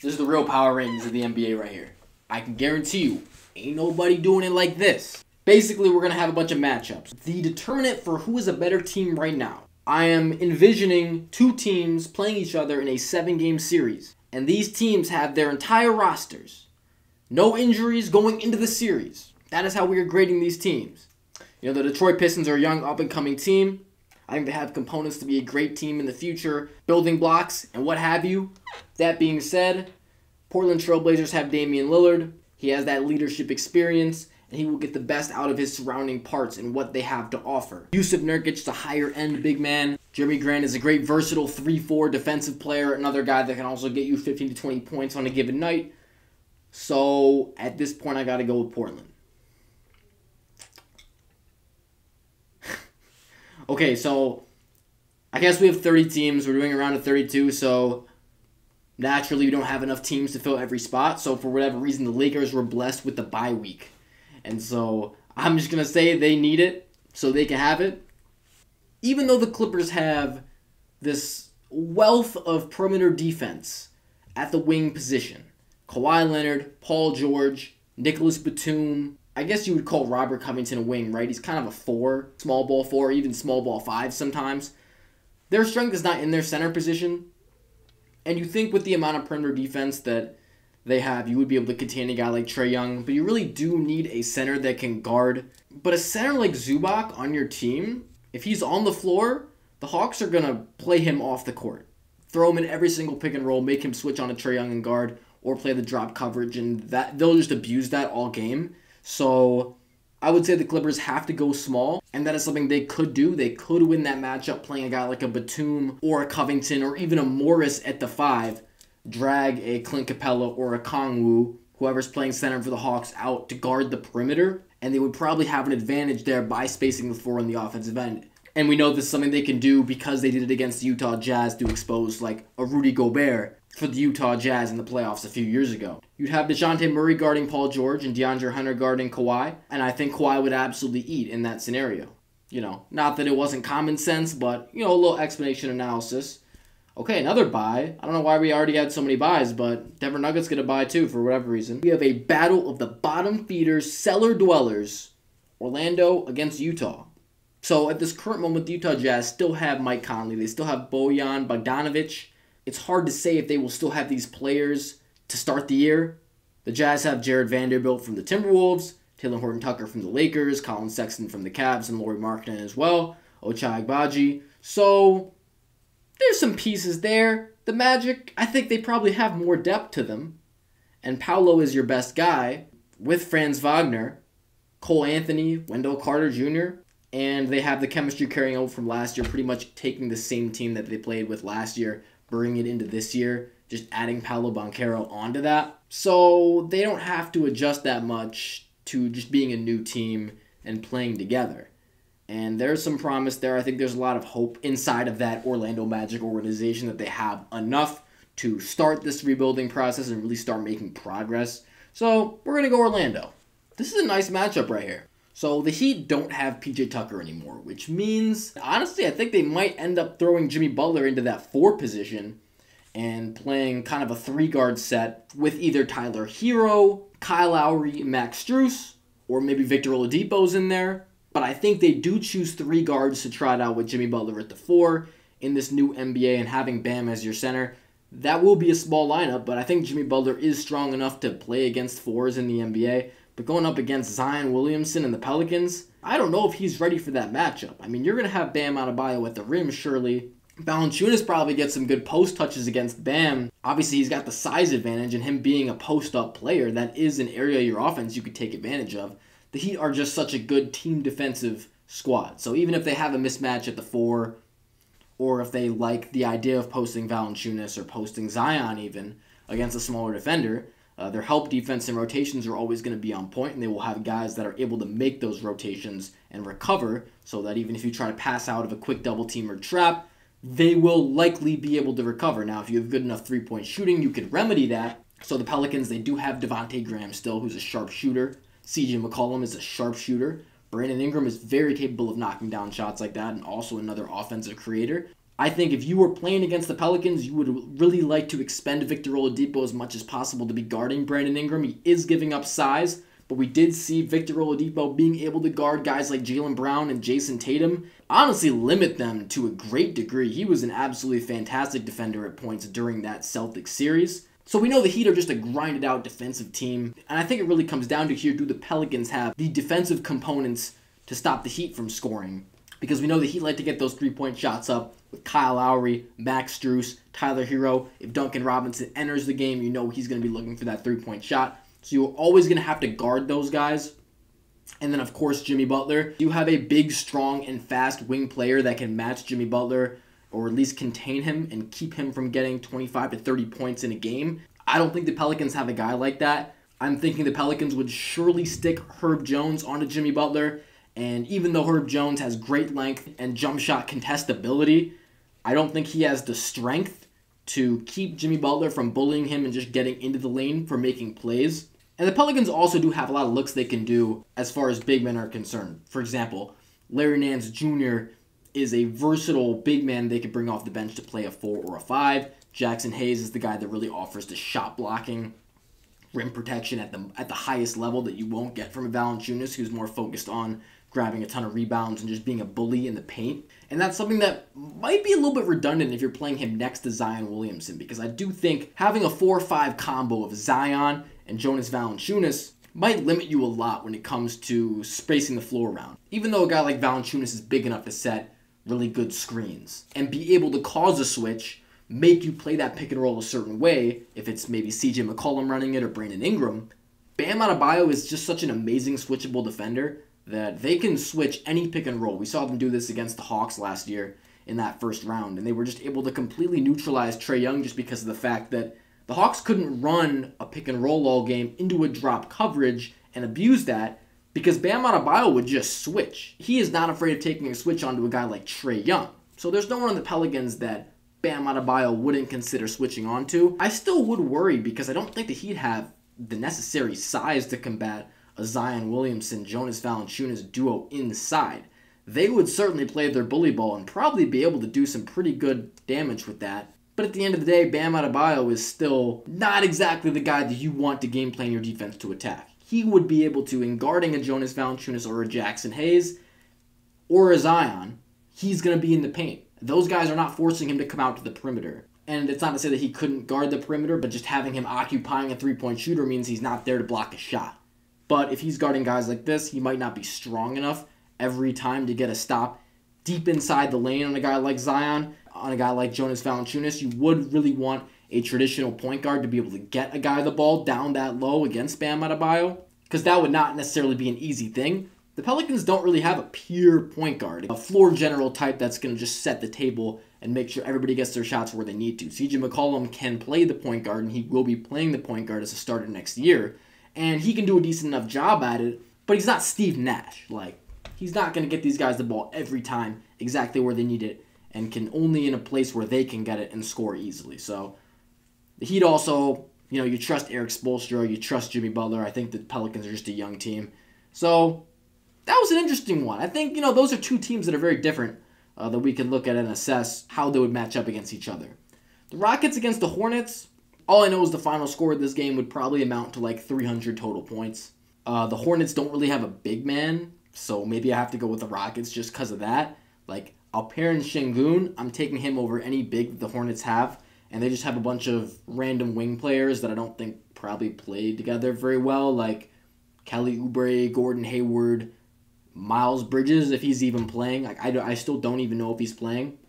This is the real power rankings of the NBA right here. I can guarantee you, ain't nobody doing it like this. Basically, we're going to have a bunch of matchups. The determinant for who is a better team right now. I am envisioning two teams playing each other in a 7-game series. And these teams have their entire rosters. No injuries going into the series. That is how we are grading these teams. You know, the Detroit Pistons are a young up-and-coming team. I think they have components to be a great team in the future, building blocks and what have you. That being said, Portland Trail Blazers have Damian Lillard. He has that leadership experience, and he will get the best out of his surrounding parts and what they have to offer. Jusuf Nurkic is a higher-end big man. Jeremy Grant is a great versatile 3-4 defensive player, another guy that can also get you 15 to 20 points on a given night. So, at this point, I got to go with Portland. Okay, so I guess we have 30 teams. We're doing a round of 32, so naturally we don't have enough teams to fill every spot. So for whatever reason, the Lakers were blessed with the bye week. And so I'm just going to say they need it so they can have it. Even though the Clippers have this wealth of perimeter defense at the wing position, Kawhi Leonard, Paul George, Nicholas Batum, I guess you would call Robert Covington a wing, right? He's kind of a 4, small ball 4, even small ball 5 sometimes. Their strength is not in their center position. And you think with the amount of perimeter defense that they have, you would be able to contain a guy like Trae Young. But you really do need a center that can guard. But a center like Zubac on your team, if he's on the floor, the Hawks are going to play him off the court. Throw him in every single pick and roll, make him switch on to Trae Young and guard, or play the drop coverage, and that they'll just abuse that all game. So I would say the Clippers have to go small, and that is something they could do. They could win that matchup playing a guy like a Batum or a Covington or even a Morris at the 5, drag a Clint Capella or a Kongwu, whoever's playing center for the Hawks, out to guard the perimeter, and they would probably have an advantage there by spacing the floor on the offensive end. And we know this is something they can do because they did it against the Utah Jazz to expose like a Rudy Gobert for the Utah Jazz in the playoffs a few years ago. You'd have DeJounte Murray guarding Paul George and DeAndre Hunter guarding Kawhi, and I think Kawhi would absolutely eat in that scenario. You know, not that it wasn't common sense, but, you know, a little explanation analysis. Okay, another bye. I don't know why we already had so many byes, but Denver Nuggets get a bye too for whatever reason. We have a battle of the bottom feeders, cellar dwellers, Orlando against Utah. So at this current moment, the Utah Jazz still have Mike Conley. They still have Bojan Bogdanovic. It's hard to say if they will still have these players to start the year. The Jazz have Jared Vanderbilt from the Timberwolves, Taylor Horton-Tucker from the Lakers, Colin Sexton from the Cavs, and Lauri Markkanen as well, Ochai Agbaji. So there's some pieces there. The Magic, I think they probably have more depth to them. And Paolo is your best guy with Franz Wagner, Cole Anthony, Wendell Carter Jr., and they have the chemistry carrying over from last year, pretty much taking the same team that they played with last year, bringing it into this year, just adding Paolo Banchero onto that. So they don't have to adjust that much to just being a new team and playing together. And there's some promise there. I think there's a lot of hope inside of that Orlando Magic organization that they have enough to start this rebuilding process and really start making progress. So we're going to go Orlando. This is a nice matchup right here. So the Heat don't have PJ Tucker anymore, which means, honestly, I think they might end up throwing Jimmy Butler into that 4 position and playing kind of a 3-guard set with either Tyler Hero, Kyle Lowry, Max Strus, or maybe Victor Oladipo's in there. But I think they do choose 3 guards to try it out with Jimmy Butler at the 4 in this new NBA and having Bam as your center. That will be a small lineup, but I think Jimmy Butler is strong enough to play against 4s in the NBA. But going up against Zion Williamson and the Pelicans, I don't know if he's ready for that matchup. I mean, you're going to have Bam Adebayo at the rim, surely. Valanciunas probably gets some good post touches against Bam. Obviously, he's got the size advantage, and him being a post-up player, that is an area of your offense you could take advantage of. The Heat are just such a good team defensive squad. So even if they have a mismatch at the 4, or if they like the idea of posting Valanciunas or posting Zion even against a smaller defender, their help defense and rotations are always going to be on point, and they will have guys that are able to make those rotations and recover so that even if you try to pass out of a quick double team or trap, they will likely be able to recover. Now, if you have good enough three-point shooting, you could remedy that. So the Pelicans, they do have Devontae Graham still, who's a sharp shooter. CJ McCollum is a sharp shooter. Brandon Ingram is very capable of knocking down shots like that and also another offensive creator. I think if you were playing against the Pelicans, you would really like to expend Victor Oladipo as much as possible to be guarding Brandon Ingram. He is giving up size, but we did see Victor Oladipo being able to guard guys like Jaylen Brown and Jason Tatum, honestly limit them to a great degree. He was an absolutely fantastic defender at points during that Celtics series. So we know the Heat are just a grinded out defensive team, and I think it really comes down to here, do the Pelicans have the defensive components to stop the Heat from scoring? Because we know the Heat like to get those three-point shots up with Kyle Lowry, Max Strus, Tyler Hero. If Duncan Robinson enters the game, you know he's going to be looking for that three-point shot. So you're always going to have to guard those guys. And then, of course, Jimmy Butler. You have a big, strong, and fast wing player that can match Jimmy Butler, or at least contain him and keep him from getting 25 to 30 points in a game. I don't think the Pelicans have a guy like that. I'm thinking the Pelicans would surely stick Herb Jones onto Jimmy Butler. And even though Herb Jones has great length and jump shot contestability, I don't think he has the strength to keep Jimmy Butler from bullying him and just getting into the lane for making plays. And the Pelicans also do have a lot of looks they can do as far as big men are concerned. For example, Larry Nance Jr. is a versatile big man they could bring off the bench to play a 4 or a 5. Jackson Hayes is the guy that really offers the shot blocking, rim protection at the highest level that you won't get from a Valanciunas, who's more focused on grabbing a ton of rebounds and just being a bully in the paint. And that's something that might be a little bit redundant if you're playing him next to Zion Williamson, because I do think having a 4-5 combo of Zion and Jonas Valanciunas might limit you a lot when it comes to spacing the floor around. Even though a guy like Valanciunas is big enough to set really good screens and be able to cause a switch, make you play that pick and roll a certain way, if it's maybe CJ McCollum running it or Brandon Ingram, Bam Adebayo is just such an amazing switchable defender that they can switch any pick and roll. We saw them do this against the Hawks last year in that first round, and they were just able to completely neutralize Trae Young just because of the fact that the Hawks couldn't run a pick and roll all game into a drop coverage and abuse that because Bam Adebayo would just switch. He is not afraid of taking a switch onto a guy like Trae Young. So there's no one on the Pelicans that Bam Adebayo wouldn't consider switching onto. I still would worry because I don't think the Heat have the necessary size to combat a Zion Williamson, Jonas Valanciunas duo inside. They would certainly play their bully ball and probably be able to do some pretty good damage with that. But at the end of the day, Bam Adebayo is still not exactly the guy that you want to game plan your defense to attack. He would be able to, in guarding a Jonas Valanciunas or a Jackson Hayes or a Zion, he's going to be in the paint. Those guys are not forcing him to come out to the perimeter. And it's not to say that he couldn't guard the perimeter, but just having him occupying a three-point shooter means he's not there to block a shot. But if he's guarding guys like this, he might not be strong enough every time to get a stop deep inside the lane on a guy like Zion, on a guy like Jonas Valanciunas. You would really want a traditional point guard to be able to get a guy the ball down that low against Bam Adebayo, because that would not necessarily be an easy thing. The Pelicans don't really have a pure point guard, a floor general type that's going to just set the table and make sure everybody gets their shots where they need to. CJ McCollum can play the point guard, and he will be playing the point guard as a starter next year. And he can do a decent enough job at it, but he's not Steve Nash. Like, he's not going to get these guys the ball every time exactly where they need it, and can only in a place where they can get it and score easily. So the Heat also, you trust Eric Spoelstra, you trust Jimmy Butler. I think the Pelicans are just a young team. So that was an interesting one. I think, those are two teams that are very different that we can look at and assess how they would match up against each other. The Rockets against the Hornets, all I know is the final score of this game would probably amount to like 300 total points. The Hornets don't really have a big man, so maybe I have to go with the Rockets just because of that. Like, Alperen Sengun, I'm taking him over any big that the Hornets have, and they just have a bunch of random wing players that I don't think probably played together very well, like Kelly Oubre, Gordon Hayward, Miles Bridges, if he's even playing. Like, I still don't even know if he's playing.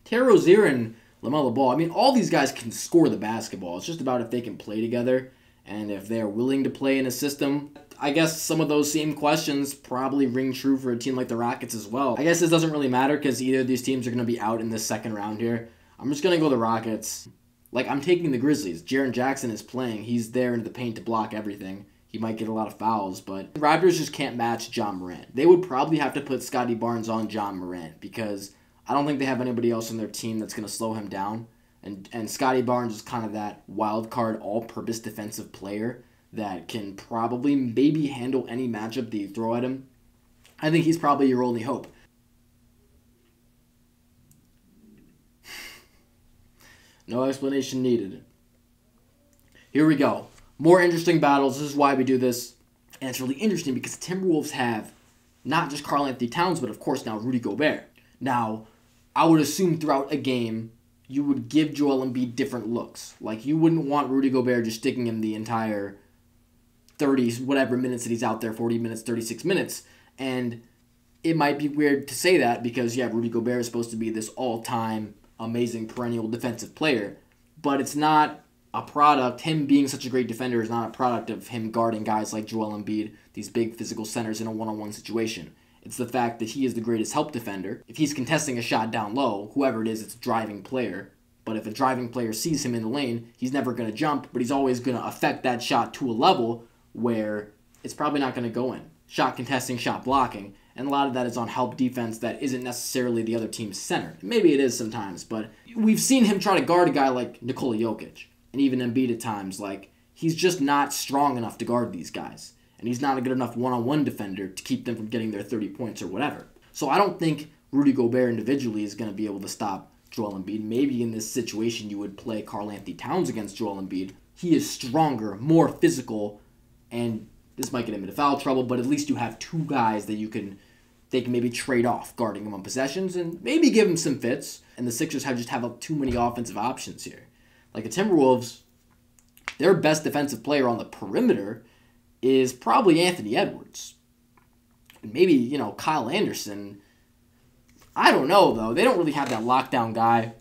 Terry Rozier and LaMelo Ball, I mean, all these guys can score the basketball. It's just about if they can play together and if they're willing to play in a system. I guess some of those same questions probably ring true for a team like the Rockets as well. I guess this doesn't really matter because either of these teams are going to be out in this second round here. I'm just going to go the Rockets. Like, I'm taking the Grizzlies. Jaren Jackson is playing. He's there into the paint to block everything. He might get a lot of fouls, but the Raptors just can't match John Morant. They would probably have to put Scotty Barnes on John Morant because I don't think they have anybody else on their team that's going to slow him down. And Scotty Barnes is kind of that wild card, all-purpose defensive player that can probably maybe handle any matchup that you throw at him. I think he's probably your only hope. No explanation needed. Here we go. More interesting battles. This is why we do this. And it's really interesting because the Timberwolves have not just Karl-Anthony Towns, but of course now Rudy Gobert. Now, I would assume throughout a game, you would give Joel Embiid different looks. Like, you wouldn't want Rudy Gobert just sticking him the entire 30, whatever minutes that he's out there, 40 minutes, 36 minutes. And it might be weird to say that because, yeah, Rudy Gobert is supposed to be this all-time amazing perennial defensive player. But it's not a product, him being such a great defender is not a product of him guarding guys like Joel Embiid, these big physical centers in a one-on-one situation. It's the fact that he is the greatest help defender. If he's contesting a shot down low, whoever it is, it's a driving player. But if a driving player sees him in the lane, he's never going to jump, but he's always going to affect that shot to a level where it's probably not going to go in. Shot contesting, shot blocking, and a lot of that is on help defense that isn't necessarily the other team's center. Maybe it is sometimes, but we've seen him try to guard a guy like Nikola Jokic. And even Embiid at times, like, he's just not strong enough to guard these guys. And he's not a good enough one-on-one defender to keep them from getting their 30 points or whatever. So I don't think Rudy Gobert individually is going to be able to stop Joel Embiid. Maybe in this situation you would play Karl-Anthony Towns against Joel Embiid. He is stronger, more physical, and this might get him into foul trouble, but at least you have two guys that they can maybe trade off guarding him on possessions and maybe give him some fits. And the Sixers have too many offensive options here. Like the Timberwolves, their best defensive player on the perimeter is probably Anthony Edwards. Maybe, Kyle Anderson. I don't know, though. They don't really have that lockdown guy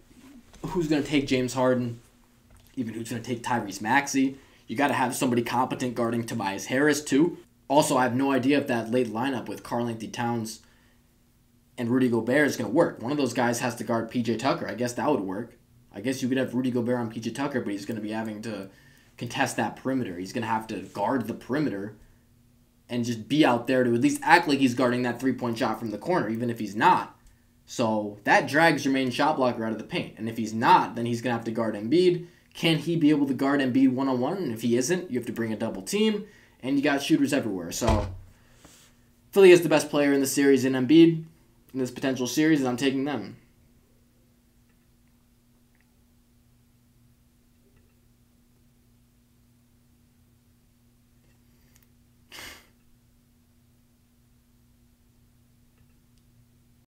who's going to take James Harden, even who's going to take Tyrese Maxey. You got to have somebody competent guarding Tobias Harris, too. Also, I have no idea if that late lineup with Karl-Anthony Towns and Rudy Gobert is going to work. One of those guys has to guard PJ Tucker. I guess that would work. I guess you could have Rudy Gobert on PJ Tucker, but he's going to be having to contest that perimeter. He's going to have to guard the perimeter and just be out there to at least act like he's guarding that three-point shot from the corner, even if he's not. So that drags your main shot blocker out of the paint. And if he's not, then he's going to have to guard Embiid. Can he be able to guard Embiid one-on-one? And if he isn't, you have to bring a double team. And you got shooters everywhere. So Philly is the best player in the series in Embiid, in this potential series, and I'm taking them.